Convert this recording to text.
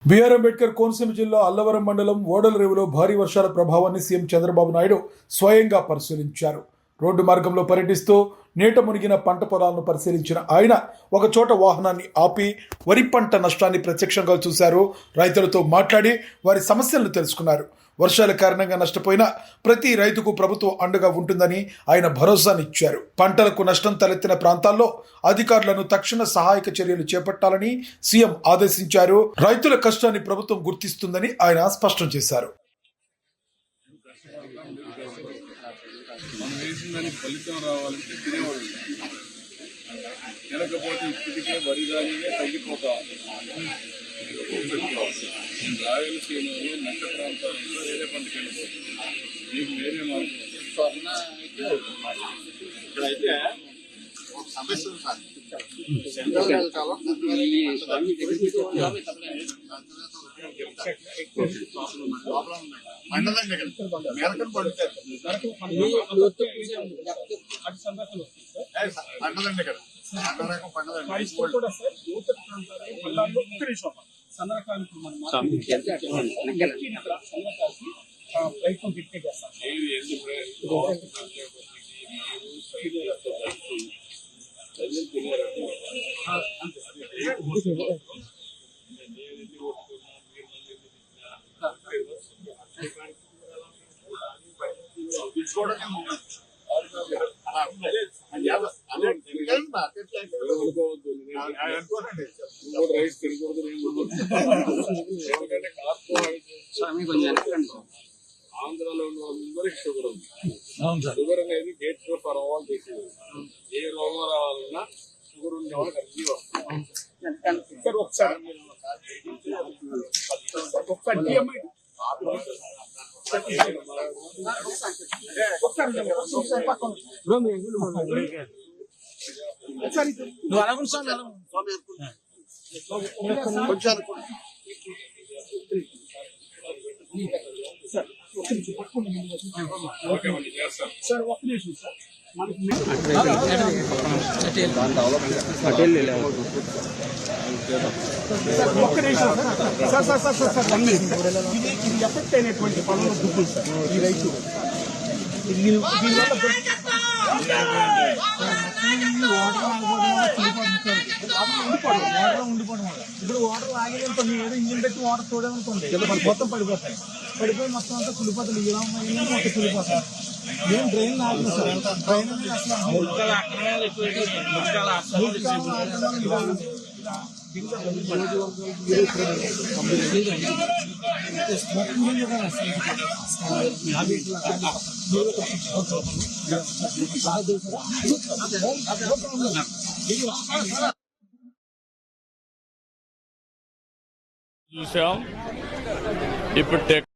BR Ambedkar Konaseema జిల్లా అల్లవరం మండలం ఓడలరేవులో భారీ వర్షాల ప్రభావాన్ని సీఎం చంద్రబాబు నాయుడు స్వయంగా పరిశీలించారు. రోడ్డు మార్గంలో పర్యటిస్తూ నీట మునిగిన పంట పొలాలను పరిశీలించిన ఆయన ఒక చోట వాహనాన్ని ఆపి వరి పంట నష్టాన్ని ప్రత్యక్షంగా చూశారు. రైతులతో మాట్లాడి వారి సమస్యలను తెలుసుకున్నారు. వర్షాల కారణంగా నష్టపోయిన ప్రతి రైతుకు ప్రభుత్వం అండగా ఉంటుందని ఆయన భరోసానిచ్చారు. పంటలకు నష్టం తలెత్తిన ప్రాంతాల్లో అధికారులను తక్షణ సహాయక చర్యలు చేపట్టాలని సీఎం ఆదేశించారు. రైతుల కష్టాన్ని ప్రభుత్వం గుర్తిస్తుందని ఆయన స్పష్టం చేశారు. మనం వేసిందని ఫలితం రావాలంటే తినేవాళ్ళు తినకపోతే ఇప్పటికే వరి ధాన్యమే తగ్గిపోతా రాయలసీమలో మెట్ట ప్రాంతాలలో వేరే పంటకి వెళ్ళిపోతుంది. మీకు వేరే ఇక్కడైతే సమస్య మండలండి మేరకం పడుతారు పండదండి ఇక్కడ అన్నరకం పండదండి ప్రయత్నం గిట్టే చేస్తాం. రైస్ తినకూడదు. ఆంధ్రాలో ఉన్న వాళ్ళందరికీ షుగర్ ఉంది. షుగర్ అనేది గేట్ ఫర్ ఆల్ డిసీజ్. ఏ రోగం రావాలన్నా షుగర్ ఉండే వాళ్ళకి అన్ని వస్తుంది. ఒకసారి సార్ ఒక్క నిమిషం సార్ ఒక్క నిమిషం sir sir sir sir sir ఇది ఎఫెక్ట్ అయినటువంటి పనులు దుబ్బులు సార్ ఈ రైతు ఉండిపోవడం వల్ల ఇప్పుడు వాటర్ ఆగేదనుకోండి, ఏదో ఇంజిన్ పెట్టి వాటర్ చూడాలనుకోండి మొత్తం పడిపోతాయి. పడిపోయి మొత్తం అంతా కులిపోతుంది. ఇలా మొత్తం కులిపోతాయి. ఏం డ్రైన్ ఆగలేదు సార్. డ్రైన్ చూసాం. ఇప్పుడు